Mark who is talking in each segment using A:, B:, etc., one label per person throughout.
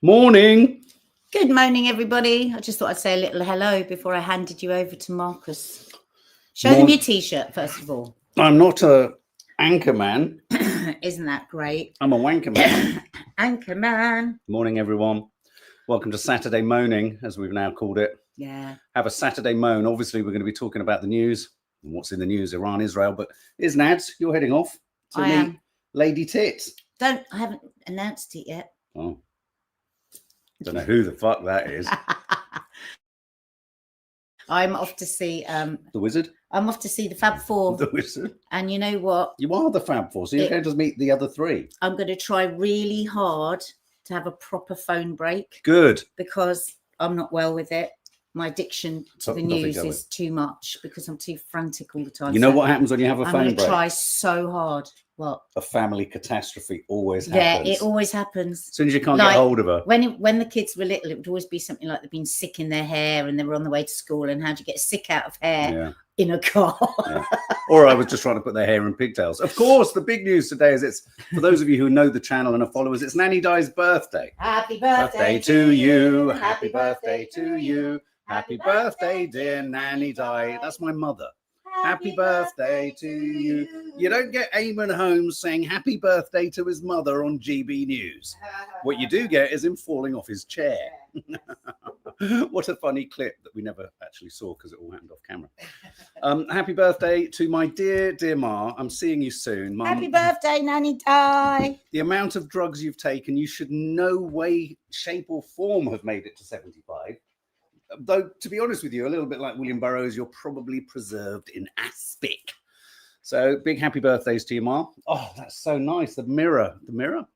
A: Morning.
B: Good morning, everybody. I just thought I'd say a little hello before I handed you over to Marcus. Show them your T-shirt, first of all.
A: I'm not a anchor man.
B: Isn't that great?
A: I'm a wanker man.
B: Anchor man.
A: Morning, everyone. Welcome to Saturday Moaning, as we've now called it.
B: Yeah.
A: Have a Saturday moan. Obviously, we're going to be talking about the news and what's in the news, Iran, Israel. But here's Nads. You're heading off to
B: I
A: meet
B: am.
A: Lady Tits.
B: I haven't announced it yet.
A: Oh. Don't know who the fuck that is.
B: I'm off to see
A: The Wizard?
B: I'm off to see the Fab Four.
A: The Wizard.
B: And you know what?
A: You are the Fab Four, so you're going to meet the other three.
B: I'm going to try really hard to have a proper phone break.
A: Good.
B: Because I'm not well with it. My addiction to the news is too much because I'm too frantic all the time.
A: You know what happens when you have a phone break?
B: I'm going to try so hard. What?
A: A family catastrophe always happens.
B: Yeah, it always happens.
A: As soon as you can't get hold of her.
B: When the kids were little, it would always be something like they've been sick in their hair and they were on the way to school, and how do you get sick out of hair in a car?
A: Yeah. Or I was just trying to put their hair in pigtails. Of course, the big news today is it's, for those of you who know the channel and are followers, it's Nanny Di's birthday.
B: Happy birthday
A: to you. Happy birthday to you. Happy birthday, dear Nanny Di. That's my mother. Happy birthday to you. You don't get Eamon Holmes saying happy birthday to his mother on GB News. What you do get is him falling off his chair. What a funny clip that we never actually saw because it all happened off camera. Happy birthday to my dear Ma. I'm seeing you soon. Mum.
B: Happy birthday, Nanny Di.
A: The amount of drugs you've taken, you should no way, shape or form have made it to 75. Though, to be honest with you, a little bit like William Burroughs, you're probably preserved in aspic. So, big happy birthdays to you, Ma. Oh, that's so nice. The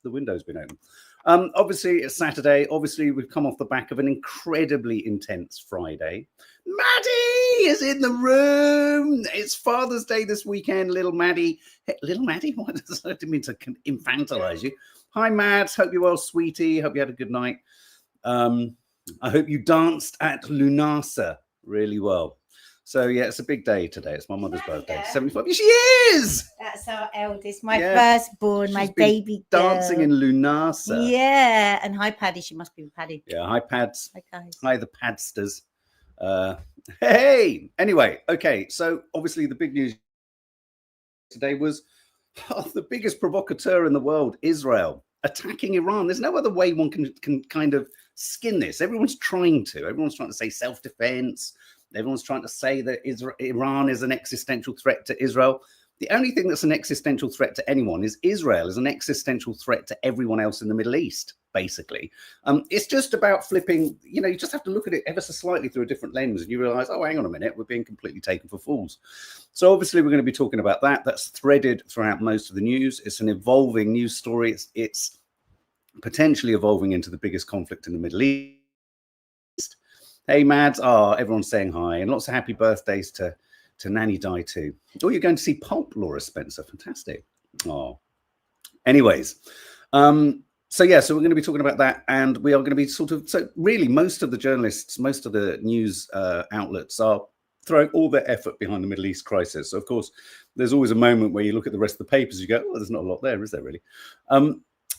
A: window's been open. Obviously, it's Saturday. Obviously, we've come off the back of an incredibly intense Friday. Maddie is in the room. It's Father's Day this weekend, little Maddie. Hey, little Maddie? What? I didn't mean to infantilize you. Hi, Mads. Hope you're well, sweetie. Hope you had a good night. I hope you danced at Lunasa really well. So, yeah, it's a big day today. It's my mother's birthday. 75. She is!
B: That's our eldest, my firstborn, my baby girl.
A: Dancing in Lunasa.
B: Yeah. And hi, Paddy. She must be Paddy.
A: Yeah, hi, Pads.
B: Hi, guys.
A: Hi, the Padsters. Hey! Anyway, okay. So, obviously, the big news today was the biggest provocateur in the world, Israel, attacking Iran. There's no other way one can kind of skin this. Everyone's trying to say self-defense. Everyone's trying to say that Iran is an existential threat to Israel. The only thing that's an existential threat to anyone is Israel is an existential threat to everyone else in the Middle East, basically. It's just about flipping, you just have to look at it ever so slightly through a different lens and you realize, oh, hang on a minute, we're being completely taken for fools. So obviously we're going to be talking about that. That's threaded throughout most of the news. It's an evolving news story. It's potentially evolving into the biggest conflict in the Middle East. Hey, Mads. Oh, everyone's saying hi. And lots of happy birthdays to Nanny Di too. Oh, you're going to see Pulp, Laura Spencer. Fantastic. Oh. Anyways. So we're going to be talking about that. And we are going to be so really most of the journalists, most of the news outlets are throwing all their effort behind the Middle East crisis. So, of course, there's always a moment where you look at the rest of the papers, you go, oh, there's not a lot there, is there really?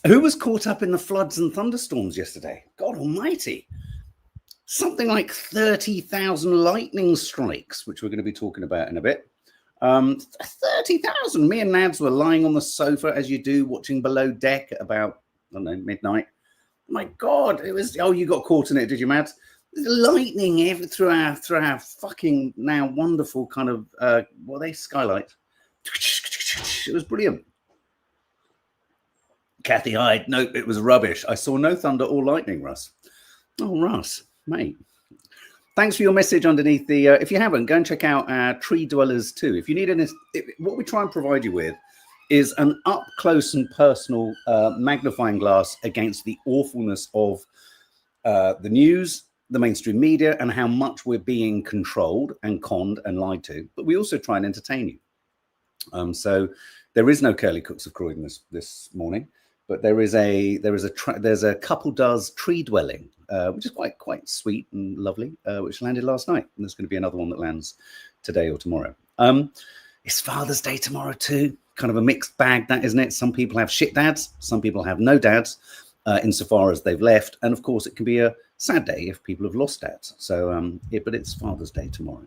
A: Who was caught up in the floods and thunderstorms yesterday? God almighty. Something like 30,000 lightning strikes, which we're going to be talking about in a bit. 30,000. Me and Nads were lying on the sofa, as you do, watching Below Deck at about, I don't know, midnight. My God, it was, oh, you got caught in it, did you, Mads? Lightning through our fucking now wonderful kind of, what are they, skylights? It was brilliant. Kathy Hyde, nope, it was rubbish. I saw no thunder or lightning, Russ. Oh, Russ, mate. Thanks for your message underneath the, if you haven't, go and check out Tree Dwellers 2. If you need what we try and provide you with is an up close and personal magnifying glass against the awfulness of the news, the mainstream media, and how much we're being controlled and conned and lied to. But we also try and entertain you. So there is no Curly Cooks of Croydon this morning. But there's a couple does tree dwelling, which is quite sweet and lovely, which landed last night. And there's going to be another one that lands today or tomorrow. It's Father's Day tomorrow too. Kind of a mixed bag, that, isn't it? Some people have shit dads, some people have no dads. insofar as they've left. And of course, it can be a sad day if people have lost dads. So, but it's Father's Day tomorrow.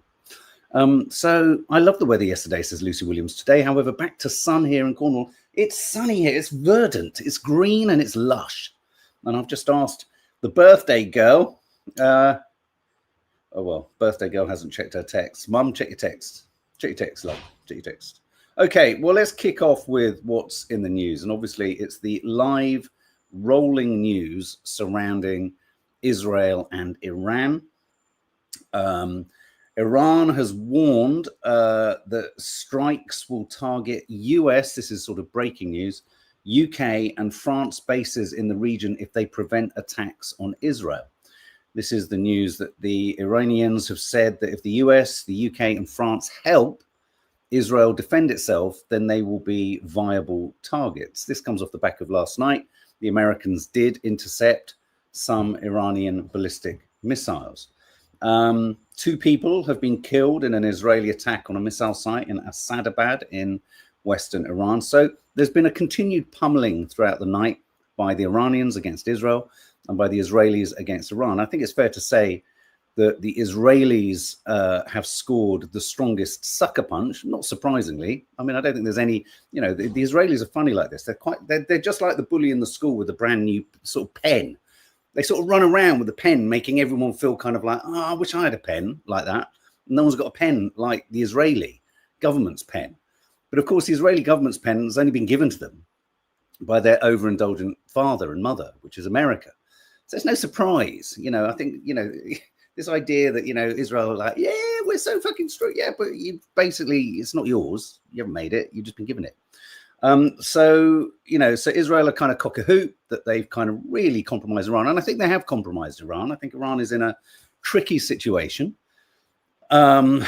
A: So I love the weather yesterday, says Lucy Williams. Today, however, back to sun here in Cornwall. It's sunny here. It's verdant. It's green and it's lush. And I've just asked the birthday girl. Oh, well, birthday girl hasn't checked her text. Mum, check your text. Check your text, love. Check your text. Okay, well, let's kick off with what's in the news. And obviously, it's the live rolling news surrounding Israel and Iran. Iran has warned that strikes will target US, this is sort of breaking news, UK and France bases in the region if they prevent attacks on Israel. This is the news that the Iranians have said that if the US, the UK and France help Israel defend itself, then they will be viable targets. This comes off the back of last night. The Americans did intercept some Iranian ballistic missiles. 2 people have been killed in an Israeli attack on a missile site in Asadabad in western Iran. So there's been a continued pummeling throughout the night by the Iranians against Israel and by the Israelis against Iran. I think it's fair to say that the Israelis have scored the strongest sucker punch, not surprisingly. I mean, I don't think there's any, you know, the Israelis are funny like this. They're just like the bully in the school with the brand new sort of pen. They sort of run around with a pen, making everyone feel kind of like, oh, I wish I had a pen like that. No one's got a pen like the Israeli government's pen. But of course, the Israeli government's pen has only been given to them by their overindulgent father and mother, which is America. So it's no surprise. You know, I think, you know, this idea that, you know, Israel are like, yeah, we're so fucking strict. Yeah, but you basically, it's not yours. You haven't made it. You've just been given it. So, you know, so Israel are kind of cock a hoop that they've kind of really compromised Iran. And I think they have compromised Iran. I think Iran is in a tricky situation. You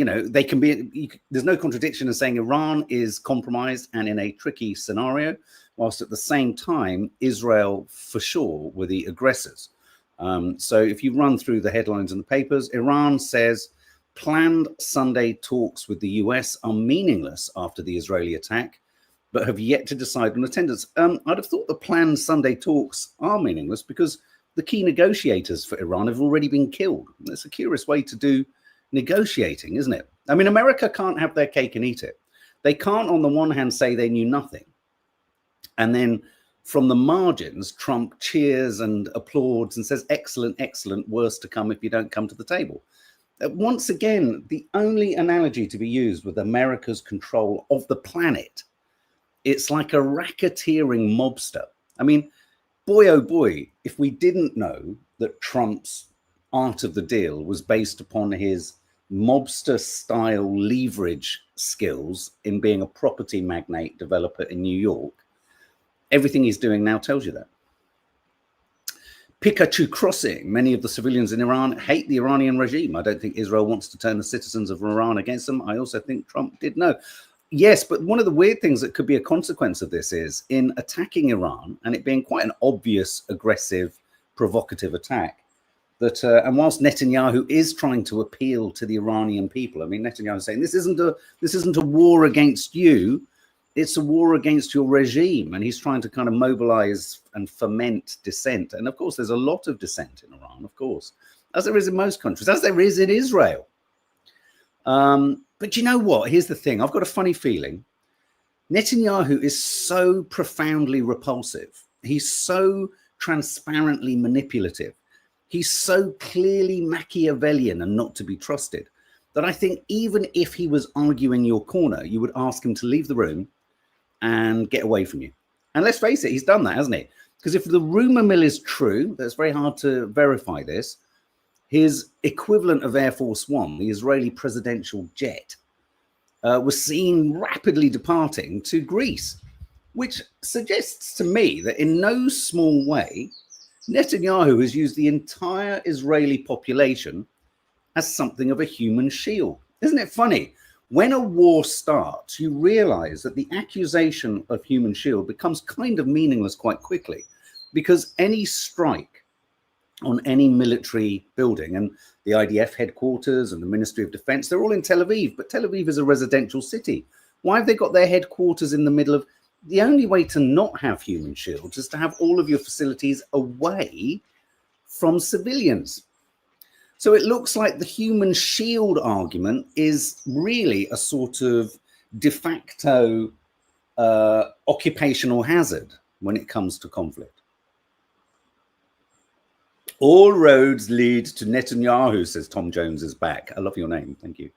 A: know, they can be, there's no contradiction in saying Iran is compromised and in a tricky scenario, whilst at the same time, Israel for sure were the aggressors. So if you run through the headlines in the papers, Iran says planned Sunday talks with the US are meaningless after the Israeli attack, but have yet to decide on attendance. I'd have thought the planned Sunday talks are meaningless because the key negotiators for Iran have already been killed. It's a curious way to do negotiating, isn't it? I mean, America can't have their cake and eat it. They can't, on the one hand, say they knew nothing. And then from the margins, Trump cheers and applauds and says, excellent, excellent, worse to come if you don't come to the table. Once again, the only analogy to be used with America's control of the planet, it's like a racketeering mobster. I mean, boy, oh boy, if we didn't know that Trump's art of the deal was based upon his mobster-style leverage skills in being a property magnate developer in New York, everything he's doing now tells you that. Pikachu crossing. Many of the civilians in Iran hate the Iranian regime. I don't think Israel wants to turn the citizens of Iran against them. I also think Trump did know. Yes, but one of the weird things that could be a consequence of this is in attacking Iran and it being quite an obvious, aggressive, provocative attack, that and whilst Netanyahu is trying to appeal to the Iranian people, I mean, Netanyahu is saying this isn't a war against you, it's a war against your regime, and he's trying to kind of mobilize and foment dissent. And of course, there's a lot of dissent in Iran, of course, as there is in most countries, as there is in Israel. But you know what? Here's the thing. I've got a funny feeling. Netanyahu is so profoundly repulsive. He's so transparently manipulative. He's so clearly Machiavellian and not to be trusted that I think even if he was arguing your corner, you would ask him to leave the room and get away from you. And let's face it, he's done that, hasn't he? Because if the rumor mill is true, that's very hard to verify this, his equivalent of Air Force One, the Israeli presidential jet, was seen rapidly departing to Greece, which suggests to me that in no small way, Netanyahu has used the entire Israeli population as something of a human shield. Isn't it funny? When a war starts, you realize that the accusation of human shield becomes kind of meaningless quite quickly, because any strike on any military building, and the IDF headquarters and the Ministry of Defense, they're all in Tel Aviv, but Tel Aviv is a residential city. Why have they got their headquarters in the middle of the only way to not have human shields is to have all of your facilities away from civilians. So it looks like the human shield argument is really a sort of de facto occupational hazard when it comes to conflict. All roads lead to Netanyahu, says Tom Jones is back. I love your name. Thank you.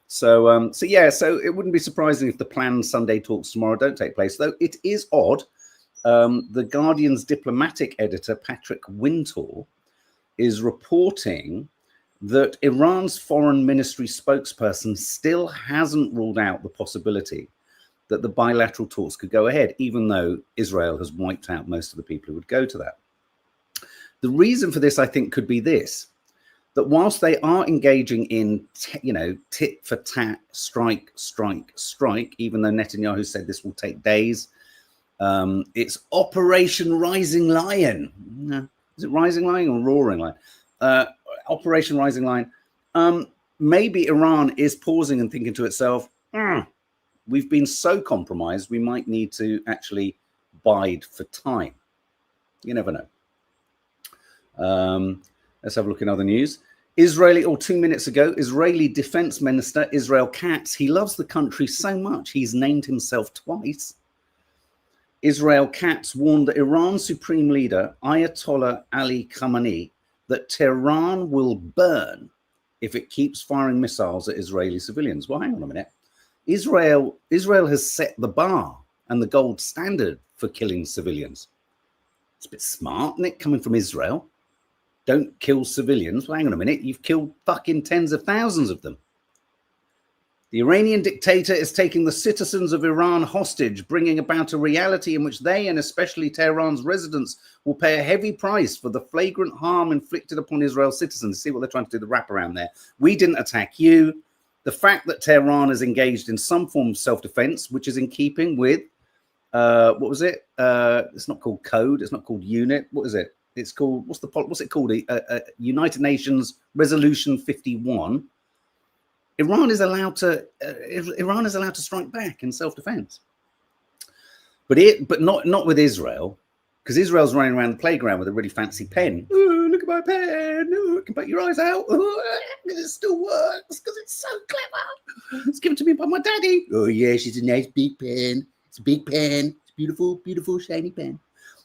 A: So, so it wouldn't be surprising if the planned Sunday talks tomorrow don't take place, though it is odd. The Guardian's diplomatic editor, Patrick Wintour, is reporting that Iran's foreign ministry spokesperson still hasn't ruled out the possibility that the bilateral talks could go ahead, even though Israel has wiped out most of the people who would go to that. The reason for this, I think, could be this, that whilst they are engaging in, tit for tat, strike, even though Netanyahu said this will take days, it's Operation Rising Lion. Is it Rising Lion or Roaring Lion? Operation Rising Lion. Maybe Iran is pausing and thinking to itself, we've been so compromised, we might need to actually bide for time. You never know. Let's have a look in other news. 2 minutes ago, Israeli Defense Minister Israel Katz, he loves the country so much, he's named himself twice. Israel Katz warned the Iran Supreme Leader, Ayatollah Ali Khamenei, that Tehran will burn if it keeps firing missiles at Israeli civilians. Well, hang on a minute. Israel has set the bar and the gold standard for killing civilians. It's a bit smart, isn't it, coming from Israel? Don't kill civilians. Well, hang on a minute. You've killed fucking tens of thousands of them. The Iranian dictator is taking the citizens of Iran hostage, bringing about a reality in which they, and especially Tehran's residents, will pay a heavy price for the flagrant harm inflicted upon Israel's citizens. See what they're trying to do, the wraparound there. We didn't attack you. The fact that Tehran is engaged in some form of self-defense, which is in keeping with, what was it? It's not called code. It's not called unit. What is it? It's called, what's it called? United Nations Resolution 51. Iran is allowed to strike back in self-defense, but not with Israel, because Israel's running around the playground with a really fancy pen. Oh, look at my pen! Oh, I can put your eyes out. Oh, it still works because it's so clever. It's given to me by my daddy. Oh yes, it's a nice big pen. It's a big pen. It's a beautiful, beautiful shiny pen.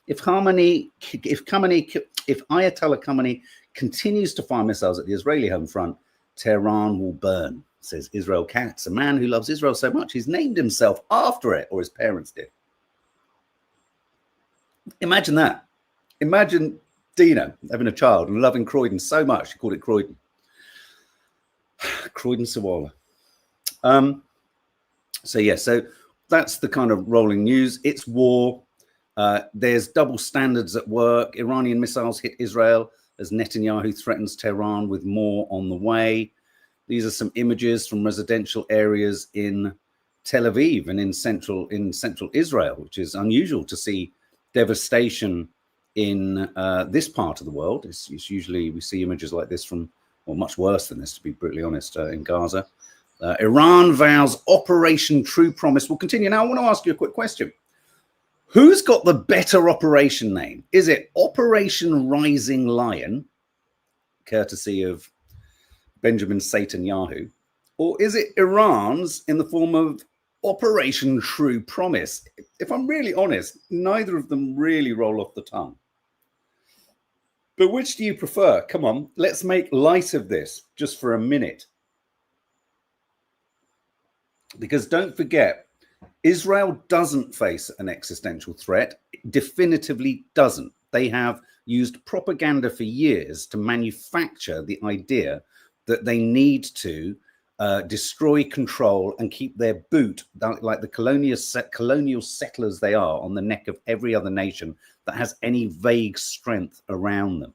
A: If Ayatollah Khamenei continues to fire missiles at the Israeli home front, Tehran will burn, says Israel Katz, a man who loves Israel so much he's named himself after it, or his parents did. Imagine that. Imagine Dina having a child and loving Croydon so much, she called it Croydon. Croydon Sawalha. So that's the kind of rolling news. It's war. There's double standards at work. Iranian missiles hit Israel as Netanyahu threatens Tehran with more on the way. These are some images from residential areas in Tel Aviv and in central Israel, which is unusual to see devastation in this part of the world. It's usually we see images like this from, well, much worse than this, to be brutally honest, in Gaza. Iran vows Operation True Promise will continue. Now, I want to ask you a quick question. Who's got the better operation name? Is it Operation Rising Lion, courtesy of Benjamin Netanyahu, or is it Iran's in the form of Operation True Promise? If I'm really honest, neither of them really roll off the tongue. But which do you prefer? Come on, let's make light of this just for a minute. Because don't forget, Israel doesn't face an existential threat, definitively doesn't. They have used propaganda for years to manufacture the idea that they need to destroy, control, and keep their boot, like the colonial settlers they are, on the neck of every other nation that has any vague strength around them.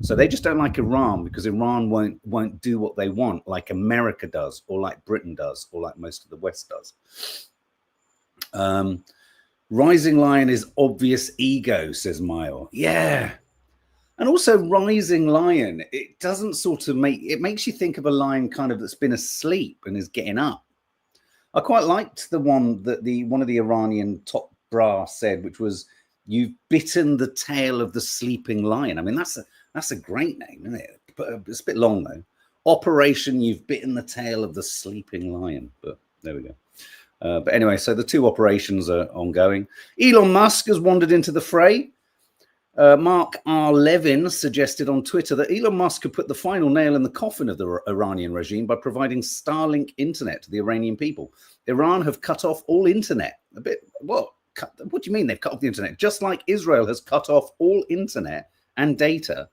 A: So they just don't like Iran because Iran won't do what they want, like America does, or like Britain does, or like most of the West does. Rising Lion is obvious ego, says Mayo. Yeah. And also Rising Lion, it doesn't sort of it makes you think of a lion kind of that's been asleep and is getting up. I quite liked the one that one of the Iranian top brass said, which was, "You've bitten the tail of the sleeping lion." I mean, that's a great name, isn't it? It's a bit long though. Operation You've Bitten the Tail of the Sleeping Lion. But there we go. But anyway, so the two operations are ongoing. Elon Musk has wandered into the fray. Mark R. Levin suggested on Twitter that Elon Musk could put the final nail in the coffin of the Iranian regime by providing Starlink internet to the Iranian people. Iran have cut off all internet. What do you mean they've cut off the internet? Just like Israel has cut off all internet and data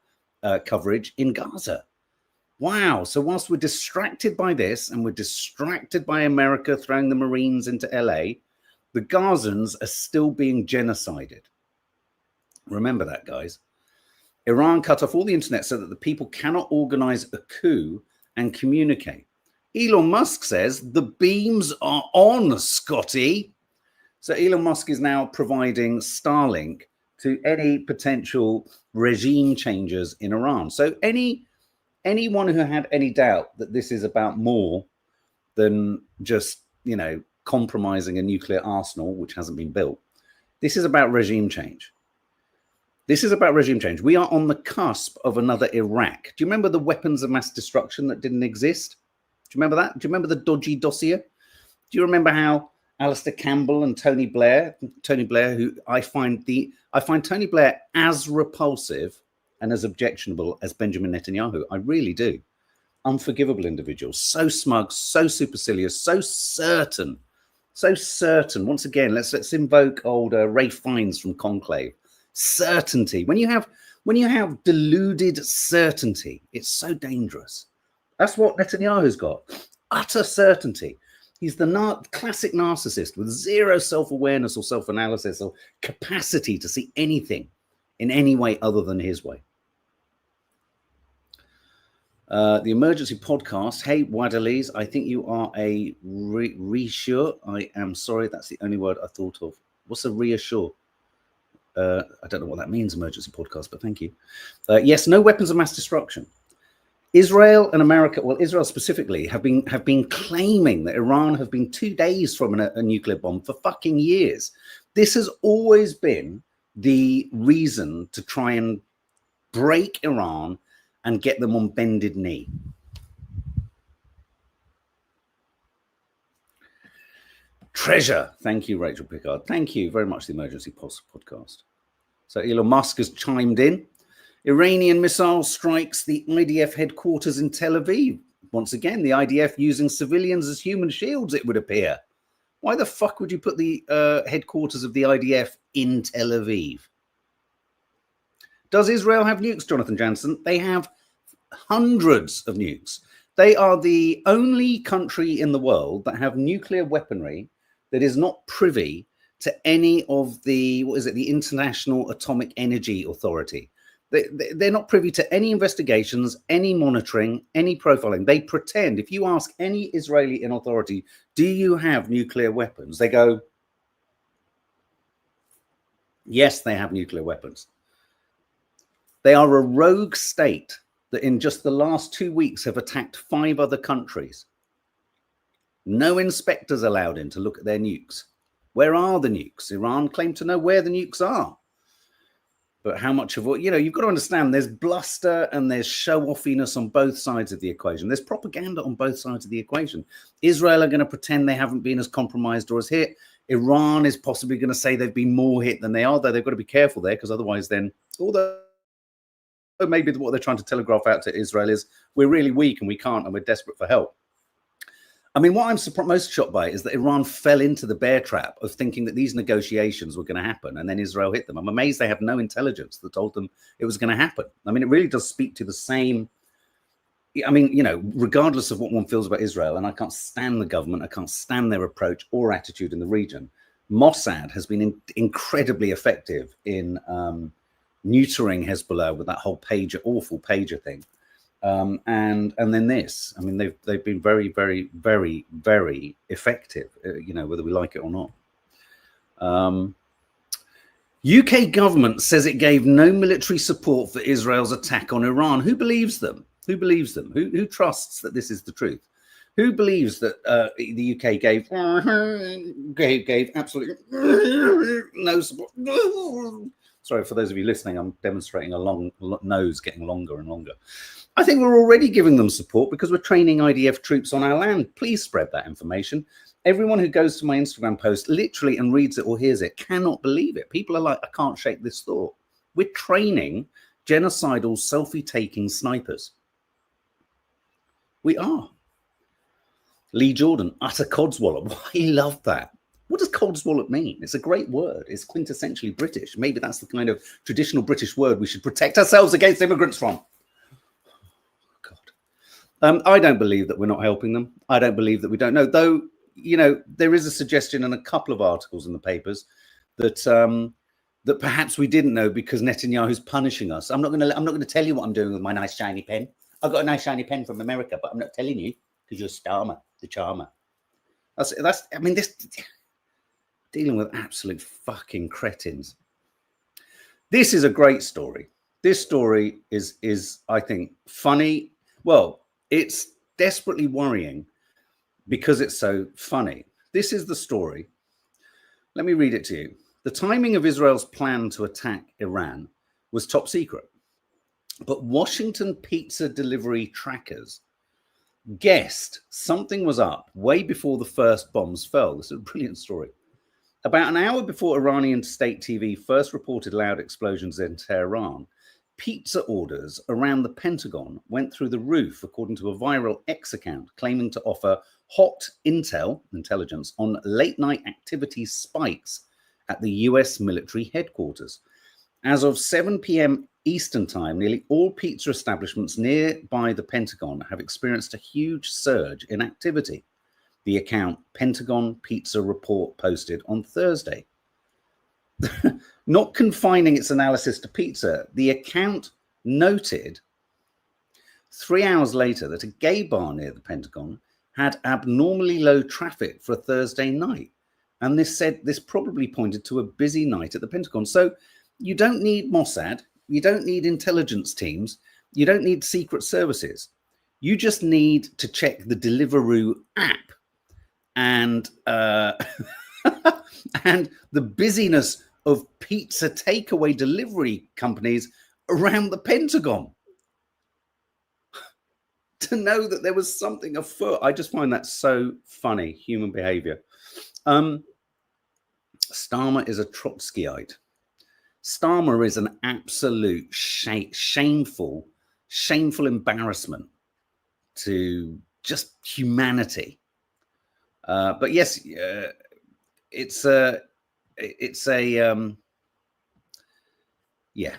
A: coverage in Gaza. Wow. So whilst we're distracted by this and we're distracted by America throwing the Marines into LA, the Gazans are still being genocided. Remember that, guys. Iran cut off all the internet so that the people cannot organize a coup and communicate. Elon Musk says the beams are on, Scotty. So Elon Musk is now providing Starlink to any potential regime changes in Iran. So anyone who had any doubt that this is about more than just, compromising a nuclear arsenal, which hasn't been built, this is about regime change. This is about regime change. We are on the cusp of another Iraq. Do you remember the weapons of mass destruction that didn't exist? Do you remember that? Do you remember the dodgy dossier? Do you remember how Alistair Campbell and Tony Blair, who I find Tony Blair as repulsive and as objectionable as Benjamin Netanyahu. I really do. Unforgivable individual, so smug, so supercilious, so certain. Once again, let's invoke old Ray Fiennes from Conclave. Certainty. When you have deluded certainty, it's so dangerous. That's what Netanyahu's got. Utter certainty. He's the classic narcissist with zero self-awareness or self-analysis or capacity to see anything in any way other than his way. The emergency podcast. Hey, Adderleys, I think you are a reassure. I am sorry. That's the only word I thought of. What's a reassure? I don't know what that means, emergency podcast, but thank you. Yes, no weapons of mass destruction. Israel and America, well, Israel specifically, have been claiming that Iran have been 2 days from a nuclear bomb for fucking years. This has always been the reason to try and break Iran and get them on bended knee. Treasure. Thank you, Rachel Pickard. Thank you very much, the Emergency Podcast. So Elon Musk has chimed in. Iranian missile strikes the IDF headquarters in Tel Aviv. Once again, the IDF using civilians as human shields, it would appear. Why the fuck would you put the headquarters of the IDF in Tel Aviv? Does Israel have nukes, Jonathan Jansen? They have hundreds of nukes. They are the only country in the world that have nuclear weaponry that is not privy to any of the, the International Atomic Energy Authority. They're not privy to any investigations, any monitoring, any profiling. They pretend, if you ask any Israeli in authority, do you have nuclear weapons? They go, yes, they have nuclear weapons. They are a rogue state that in just the last 2 weeks have attacked 5 other countries. No inspectors allowed in to look at their nukes. Where are the nukes? Iran claimed to know where the nukes are. But how much of what, you've got to understand there's bluster and there's show-offiness on both sides of the equation. There's propaganda on both sides of the equation. Israel are going to pretend they haven't been as compromised or as hit. Iran is possibly going to say they've been more hit than they are, though they've got to be careful there, because otherwise then, although maybe what they're trying to telegraph out to Israel is we're really weak and we can't and we're desperate for help. I mean, what I'm most shocked by is that Iran fell into the bear trap of thinking that these negotiations were going to happen and then Israel hit them. I'm amazed they have no intelligence that told them it was going to happen. I mean, it really does speak to the same, regardless of what one feels about Israel, and I can't stand the government, I can't stand their approach or attitude in the region. Mossad has been incredibly effective in neutering Hezbollah with that whole awful pager thing. And then this, they've been very, very, very, very effective, whether we like it or not. UK government says it gave no military support for Israel's attack on Iran. Who believes them? Who trusts that this is the truth? Who believes that the UK gave absolutely no support? Sorry, for those of you listening, I'm demonstrating a long nose getting longer and longer. I think we're already giving them support because we're training IDF troops on our land. Please spread that information. Everyone who goes to my Instagram post literally and reads it or hears it cannot believe it. People are like, I can't shake this thought. We're training genocidal, selfie-taking snipers. We are. Lee Jordan, utter codswallop. I love that. What does codswallop mean? It's a great word. It's quintessentially British. Maybe that's the kind of traditional British word we should protect ourselves against immigrants from. God. I don't believe that we're not helping them. I don't believe that we don't know. Though, you know, there is a suggestion in a couple of articles in the papers that that perhaps we didn't know because Netanyahu's punishing us. I'm not going to tell you what I'm doing with my nice shiny pen. I've got a nice shiny pen from America, but I'm not telling you because you're Starmer, the charmer. That's. I mean, this dealing with absolute fucking cretins. This is a great story. This story is I think funny. Well, it's desperately worrying because it's so funny. This is the story. Let me read it to you. The timing of Israel's plan to attack Iran was top secret, but Washington pizza delivery trackers guessed something was up way before the first bombs fell. This is a brilliant story. About an hour before Iranian state TV first reported loud explosions in Tehran, pizza orders around the Pentagon went through the roof, according to a viral X account claiming to offer hot intelligence on late-night activity spikes at the US military headquarters. As of 7 p.m. Eastern time, nearly all pizza establishments nearby the Pentagon have experienced a huge surge in activity, the account Pentagon Pizza Report posted on Thursday. Not confining its analysis to pizza, the account noted 3 hours later that a gay bar near the Pentagon had abnormally low traffic for a Thursday night. And this probably pointed to a busy night at the Pentagon. So you don't need Mossad, you don't need intelligence teams, you don't need secret services. You just need to check the Deliveroo app and and the busyness of pizza takeaway delivery companies around the Pentagon to know that there was something afoot. I just find that so funny, human behavior. Starmer is a Trotskyite. Starmer is an absolute shameful embarrassment to just humanity. But yes, it's a yeah.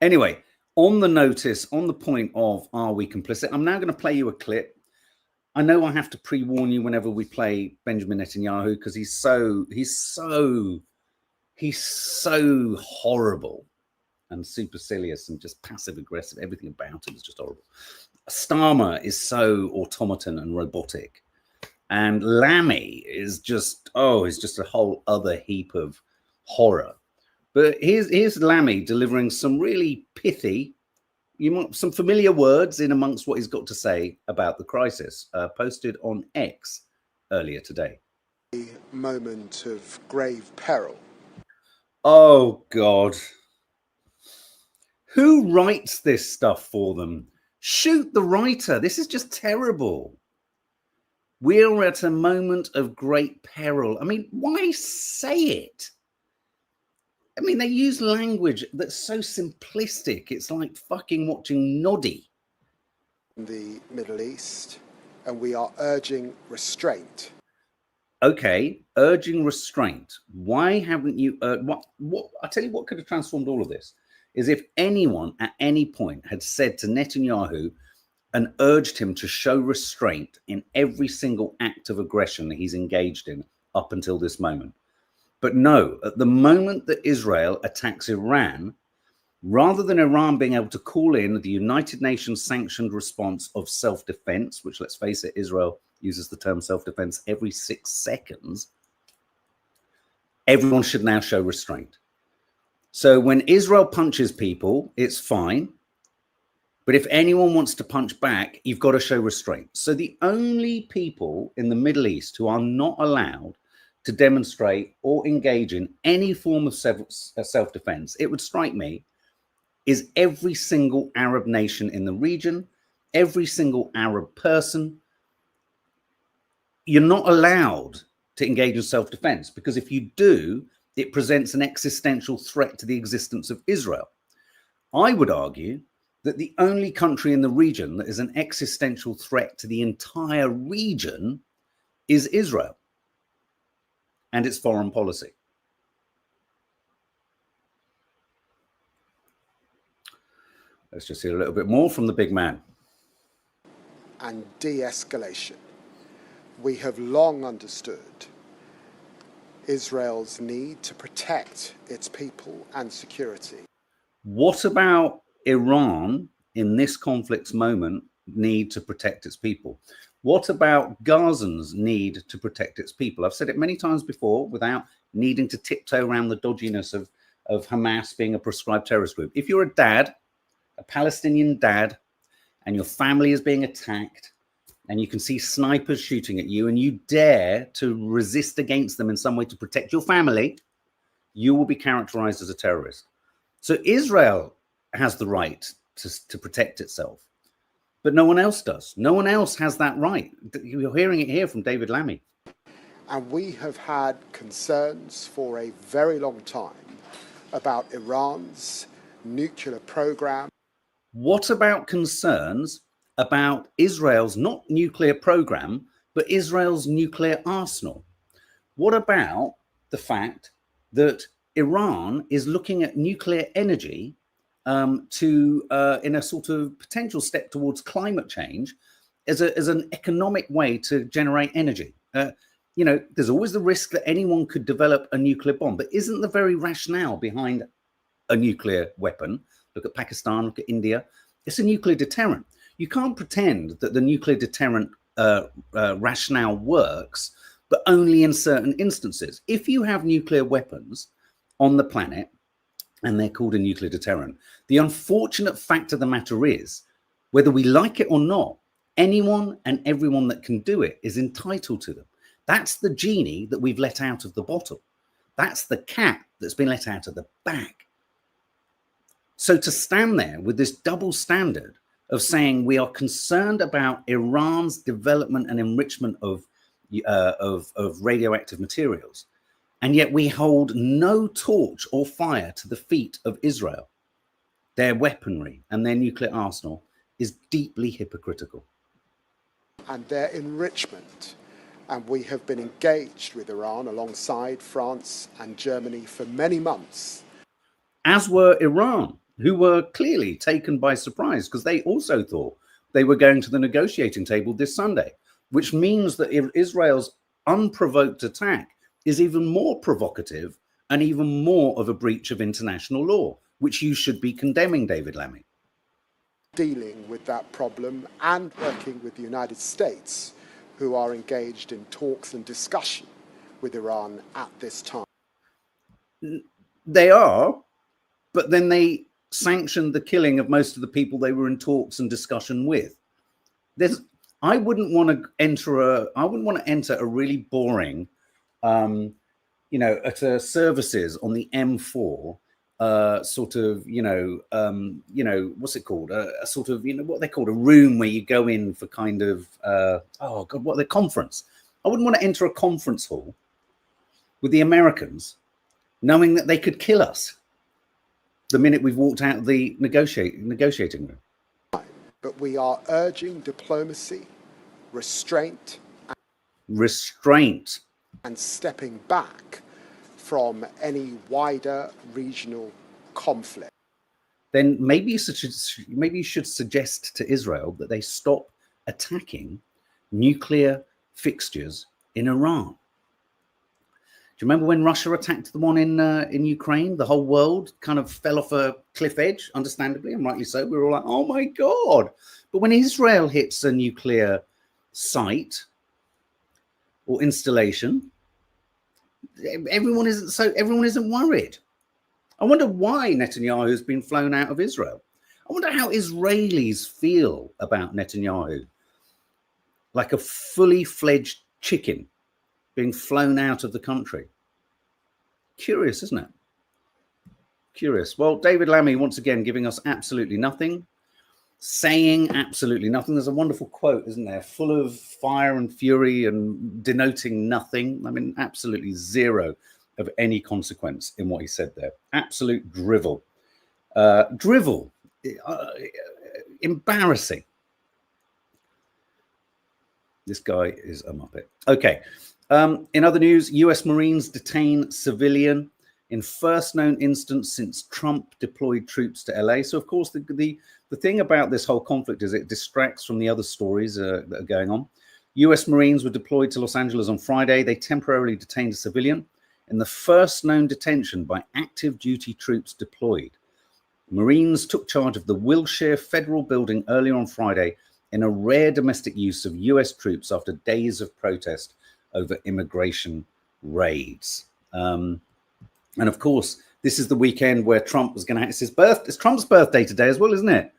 A: Anyway, on the notice, on the point of are we complicit? I'm now going to play you a clip. I know I have to pre-warn you whenever we play Benjamin Netanyahu because he's so horrible and supercilious and just passive aggressive. Everything about him is just horrible. Starmer is so automaton and robotic. And Lammy is just, it's just a whole other heap of horror. But here's Lammy delivering some really pithy, some familiar words in amongst what he's got to say about the crisis, posted on X earlier today.
C: A moment of grave peril.
A: Oh, God. Who writes this stuff for them? Shoot the writer. This is just terrible. We're at a moment of great peril. I mean, why say it? I mean, they use language that's so simplistic. It's like fucking watching Noddy.
C: In the Middle East, and we are urging restraint.
A: Okay, urging restraint. Why haven't you? What? I tell you, what could have transformed all of this is if anyone at any point had said to Netanyahu and urged him to show restraint in every single act of aggression that he's engaged in up until this moment. But no, at the moment that Israel attacks Iran, rather than Iran being able to call in the United Nations sanctioned response of self-defense, which, let's face it, Israel uses the term self-defense every 6 seconds, everyone should now show restraint. So when Israel punches people, it's fine. But if anyone wants to punch back, you've got to show restraint. So the only people in the Middle East who are not allowed to demonstrate or engage in any form of self-defense, it would strike me, is every single Arab nation in the region, every single Arab person. You're not allowed to engage in self-defense, because if you do, it presents an existential threat to the existence of Israel. I would argue that the only country in the region that is an existential threat to the entire region is Israel and its foreign policy. Let's just hear a little bit more from the big man.
C: And de-escalation. We have long understood Israel's need to protect its people and security.
A: What about Iran in this conflict's moment need to protect its people? What about Gazans need to protect its people? I've said it many times before without needing to tiptoe around the dodginess of Hamas being a proscribed terrorist group. If you're a dad, a Palestinian dad, and your family is being attacked, and you can see snipers shooting at you, and you dare to resist against them in some way to protect your family, you will be characterized as a terrorist. So Israel has the right to protect itself, but no one else does. No one else has that right. You're hearing it here from David Lammy.
C: And we have had concerns for a very long time about Iran's nuclear program.
A: What about concerns about Israel's not nuclear program, but Israel's nuclear arsenal? What about the fact that Iran is looking at nuclear energy in a sort of potential step towards climate change as an economic way to generate energy? You know, there's always the risk that anyone could develop a nuclear bomb, but isn't the very rationale behind a nuclear weapon? Look at Pakistan, look at India. It's a nuclear deterrent. You can't pretend that the nuclear deterrent rationale works, but only in certain instances. If you have nuclear weapons on the planet and they're called a nuclear deterrent, the unfortunate fact of the matter is, whether we like it or not, anyone and everyone that can do it is entitled to them. That's the genie that we've let out of the bottle. That's the cat that's been let out of the bag. So to stand there with this double standard of saying we are concerned about Iran's development and enrichment of radioactive materials, and yet we hold no torch or fire to the feet of Israel, their weaponry and their nuclear arsenal, is deeply hypocritical.
C: And their enrichment. And we have been engaged with Iran alongside France and Germany for many months.
A: As were Iran, who were clearly taken by surprise because they also thought they were going to the negotiating table this Sunday, which means that Israel's unprovoked attack is even more provocative and even more of a breach of international law, which you should be condemning, David Lammy.
C: Dealing with that problem and working with the United States, who are engaged in talks and discussion with Iran at this time.
A: They are, but then they sanctioned the killing of most of the people they were in talks and discussion with. I wouldn't want to enter a really boring, at services on the M4, sort of, what's it called? A sort of, what they call a room where you go in for kind of, conference. I wouldn't want to enter a conference hall with the Americans, knowing that they could kill us the minute we've walked out of the negotiating room.
C: But we are urging diplomacy, restraint, and stepping back from any wider regional conflict.
A: Then maybe you should suggest to Israel that they stop attacking nuclear fixtures in Iran. Do you remember when Russia attacked the one in Ukraine? The whole world kind of fell off a cliff edge, understandably, and rightly so. We were all like, oh my God. But when Israel hits a nuclear site or installation, everyone isn't worried. I wonder why Netanyahu has been flown out of Israel. I wonder how Israelis feel about Netanyahu. Like a fully fledged chicken being flown out of the country. Curious, isn't it? Curious. Well, David Lammy, once again, giving us absolutely nothing, saying absolutely nothing. There's a wonderful quote, isn't there? Full of fire and fury and denoting nothing. I mean, absolutely zero of any consequence in what he said there. Absolute drivel. Drivel. Embarrassing. This guy is a muppet. Okay. In other news, US Marines detain civilian in first known instance since Trump deployed troops to LA. So, of course, the thing about this whole conflict is it distracts from the other stories that are going on. US Marines were deployed to Los Angeles on Friday. They temporarily detained a civilian in the first known detention by active duty troops deployed. Marines took charge of the Wilshire Federal Building earlier on Friday in a rare domestic use of US troops after days of protest over immigration raids. And of course, this is the weekend where Trump was going to have it's Trump's birthday today as well, isn't it?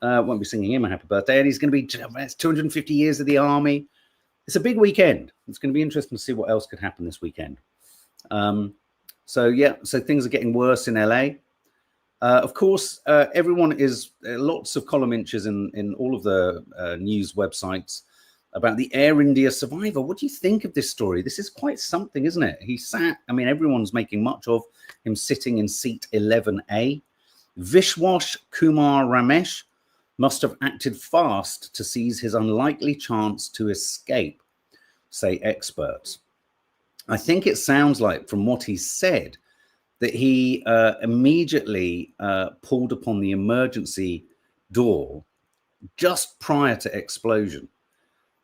A: Won't be singing him a happy birthday. And he's going to be, it's 250 years of the army. It's a big weekend. It's going to be interesting to see what else could happen this weekend. So things are getting worse in LA. Of course, everyone is lots of column inches in all of the news websites about the Air India survivor. What do you think of this story? This is quite something, isn't it? He sat, I mean, everyone's making much of him sitting in seat 11A. Vishwash Kumar Ramesh must have acted fast to seize his unlikely chance to escape, say experts. I think it sounds like, from what he said, that he immediately pulled upon the emergency door just prior to explosion.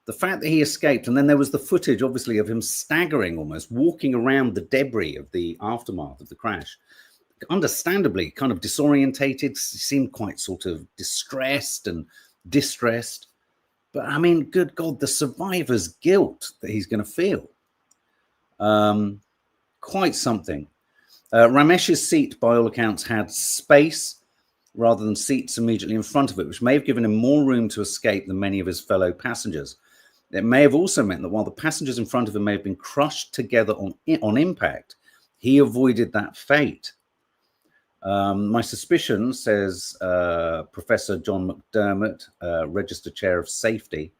A: The fact that he escaped, and then there was the footage, obviously, of him staggering almost, walking around the debris of the aftermath of the crash. Understandably, kind of disorientated, seemed quite sort of distressed and distressed. But I mean, good God, the survivor's guilt that he's going to feel. Quite something. Ramesh's seat, by all accounts, had space rather than seats immediately in front of it, which may have given him more room to escape than many of his fellow passengers. It may have also meant that while the passengers in front of him may have been crushed together on impact, he avoided that fate. My suspicion, says Professor John McDermott, Register Chair of Safety,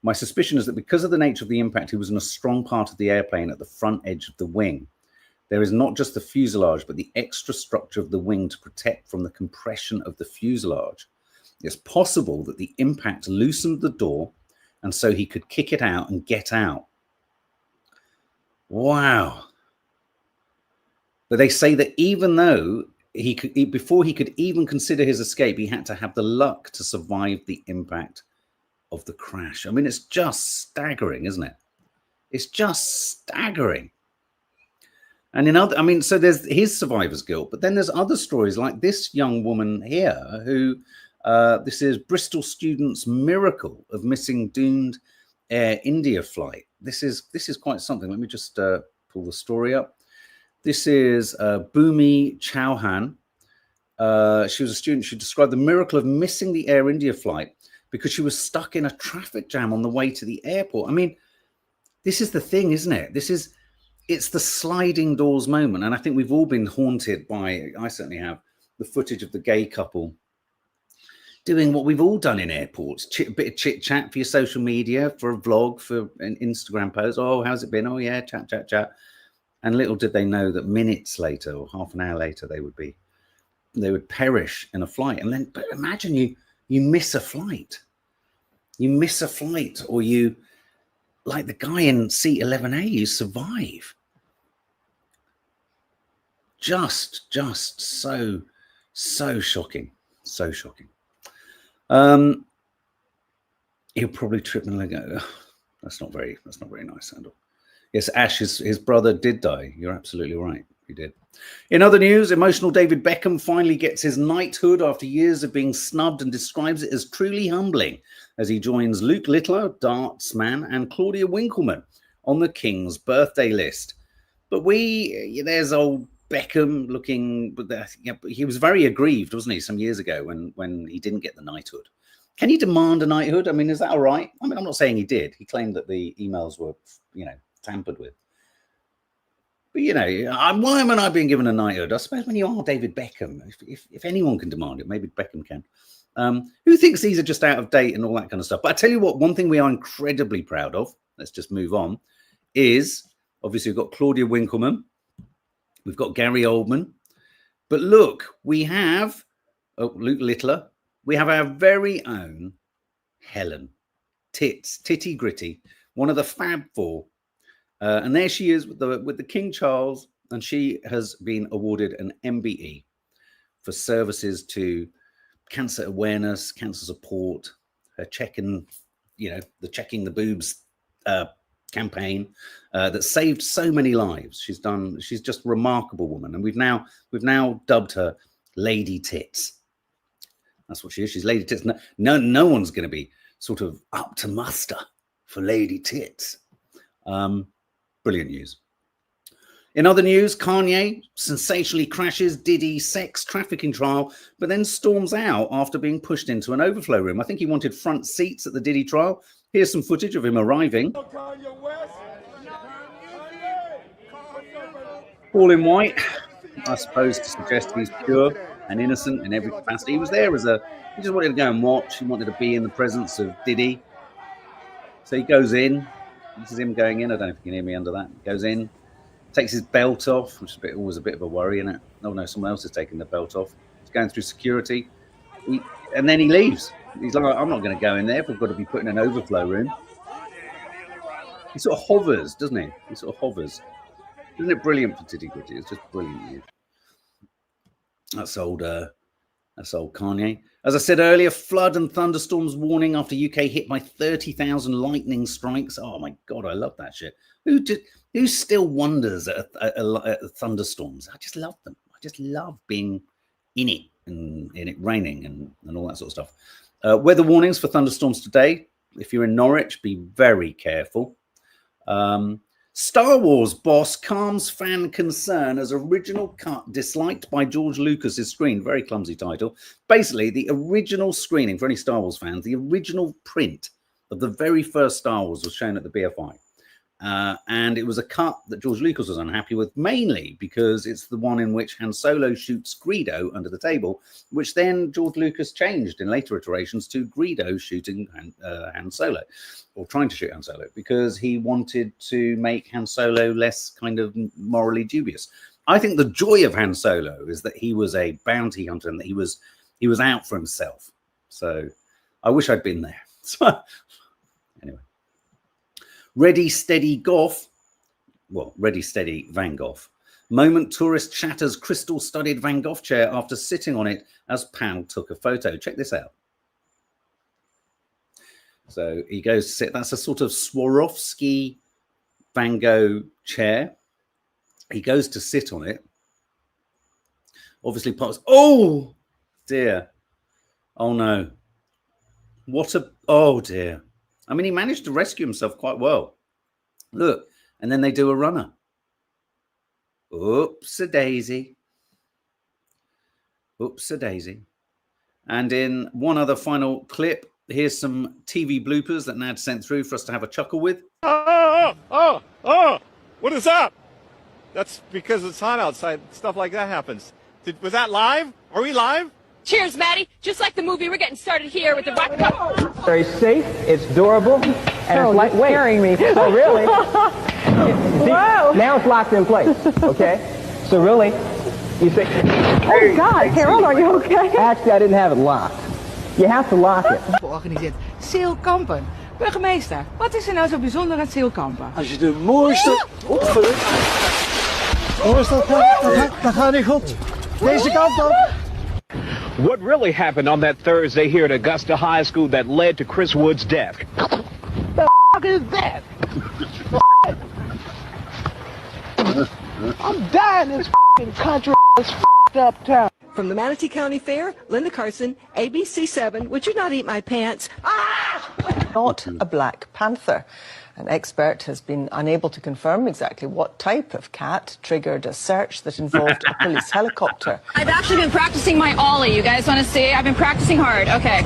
A: my suspicion is that because of the nature of the impact, he was in a strong part of the airplane at the front edge of the wing. There is not just the fuselage, but the extra structure of the wing to protect from the compression of the fuselage. It's possible that the impact loosened the door, and so he could kick it out and get out. Wow. But they say that even though before he could even consider his escape, he had to have the luck to survive the impact of the crash. I mean, it's just staggering, isn't it? It's just staggering. And so there's his survivor's guilt, but then there's other stories like this young woman here who, this is Bristol students' miracle of missing doomed Air India flight. This is quite something. Let me just pull the story up. This is Bhumi Chauhan. She was a student. She described the miracle of missing the Air India flight because she was stuck in a traffic jam on the way to the airport. I mean, this is the thing, isn't it? It's the sliding doors moment. And I think we've all been haunted by, I certainly have, the footage of the gay couple doing what we've all done in airports, a bit of chit chat for your social media, for a vlog, for an Instagram post. Oh, how's it been? Oh yeah, chat. And little did they know that minutes later or half an hour later, they would perish in a flight. And then, but imagine you miss a flight. You miss a flight, or you, like the guy in seat 11A, you survive. Just so shocking. So shocking. He'll probably trip and go, that's not very nice, Sandal. Yes, Ash, his brother did die. You're absolutely right. He did. In other news, emotional David Beckham finally gets his knighthood after years of being snubbed and describes it as truly humbling as he joins Luke Littler, dartsman, and Claudia Winkleman on the King's birthday list. But there's old Beckham looking, but he was very aggrieved, wasn't he, some years ago when he didn't get the knighthood. Can he demand a knighthood? I mean, is that all right? I mean, I'm not saying he did. He claimed that the emails were, tampered with. But, why am I being given a knighthood? I suppose when you are David Beckham, if anyone can demand it, maybe Beckham can. Who thinks these are just out of date and all that kind of stuff? But I tell you what, one thing we are incredibly proud of, let's just move on, is obviously we've got Claudia Winkleman. We've got Gary Oldman. But look, we have Luke Littler. We have our very own Helen. Titty Gritty, one of the Fab Four. And there she is with the King Charles. And she has been awarded an MBE for services to cancer awareness, cancer support, her checking the boobs campaign that saved so many lives. She's just a remarkable woman, and we've now dubbed her Lady Tits. That's what she is. She's Lady Tits. No one's going to be sort of up to muster for Lady Tits. Brilliant news. In other news, Kanye sensationally crashes Diddy sex trafficking trial, but then storms out after being pushed into an overflow room. I think he wanted front seats at the Diddy trial. Here's some footage of him arriving. All in white, I suppose to suggest he's pure and innocent in every capacity. He was there he just wanted to go and watch. He wanted to be in the presence of Diddy. So he goes in. This is him going in. I don't know if you can hear me under that. He goes in, takes his belt off, which is always a bit of a worry, isn't it? Oh no, someone else is taking the belt off. He's going through security. And then he leaves. He's like, I'm not going to go in there if we've got to be put in an overflow room. He sort of hovers, doesn't he? He sort of hovers. Isn't it brilliant for Titty Gritty? It's just brilliant. That's old Kanye. As I said earlier, flood and thunderstorms warning after UK hit by 30,000 lightning strikes. Oh my God, I love that shit. Who still wonders at thunderstorms? I just love them. I just love being in it and in it raining and all that sort of stuff. Weather warnings for thunderstorms today. If you're in Norwich, be very careful. Star Wars boss calms fan concern as original cut disliked by George Lucas's screen. Very clumsy title. Basically, the original screening, for any Star Wars fans, the original print of the very first Star Wars was shown at the BFI. And it was a cut that George Lucas was unhappy with, mainly because it's the one in which Han Solo shoots Greedo under the table, which then George Lucas changed in later iterations to Greedo shooting Han Solo, or trying to shoot Han Solo, because he wanted to make Han Solo less kind of morally dubious. I think the joy of Han Solo is that he was a bounty hunter and that he was out for himself. So I wish I'd been there. So anyway. Ready, steady, Goff. Well, ready, steady, Van Gogh. Moment tourist shatters crystal-studded Van Gogh chair after sitting on it as pal took a photo. Check this out. So he goes to sit. That's a sort of Swarovski Van Gogh chair. He goes to sit on it. Obviously, oh dear. Oh no. Oh dear. I mean, he managed to rescue himself quite well. Look, and then they do a runner. Oops-a-daisy. Oops-a-daisy. And in one other final clip, here's some TV bloopers that Nad sent through for us to have a chuckle with.
D: Oh, what is up? That's because it's hot outside. Stuff like that happens. Was that live? Are we live?
E: Cheers, Maddie. Just like the movie, we're getting started here with the rock cup.
F: Very safe, it's durable, and it's lightweight.
G: Scaring me.
F: Oh, really?
G: Whoa.
F: Now it's locked in place, okay? So really, you say...
G: Oh, God, Harold, are you okay?
F: Actually, I didn't have it locked. You have to lock it.
H: Georganiseerd. Zeilkampen. Burgemeester, wat is er nou zo bijzonder aan Zeilkampen?
I: Als je de mooiste... Dat gaat niet goed. Deze kant op.
J: What really happened on that Thursday here at Augusta High School that led to Chris Wood's death?
I: The f*** is that? I'm dying in this f***ing country, this f***ed up town.
E: From the Manatee County Fair, Linda Carson, ABC7, Would You Not Eat My Pants?
K: Not a Black Panther. An expert has been unable to confirm exactly what type of cat triggered a search that involved a police helicopter.
E: I've actually been practicing my ollie. You guys want to see? I've been practicing hard. Okay.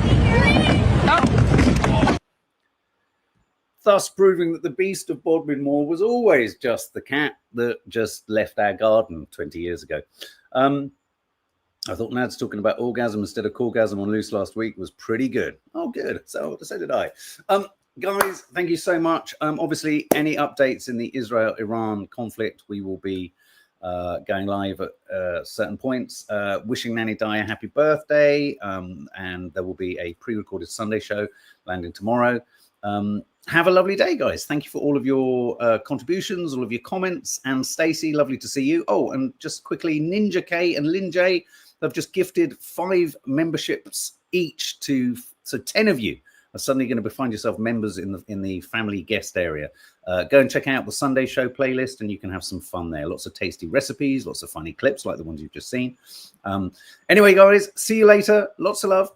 E: Oh.
A: Thus proving that the beast of Bodmin Moor was always just the cat that just left our garden 20 years ago. I thought Nad's talking about orgasm instead of callgasm on Loose last week was pretty good. Oh, good. So did I. Guys, thank you so much. Obviously, any updates in the Israel-Iran conflict, we will be going live at certain points. Wishing Nanny Di a happy birthday. And there will be a pre-recorded Sunday show landing tomorrow. Have a lovely day, guys. Thank you for all of your contributions, all of your comments. And Stacey, lovely to see you. Oh, and just quickly, Ninja K and Lin J have just gifted 5 memberships each to 10 of you are suddenly going to find yourself members in the family guest area. Go and check out the Sunday show playlist and you can have some fun there. Lots of tasty recipes, lots of funny clips like the ones you've just seen. Anyway, guys, see you later. Lots of love.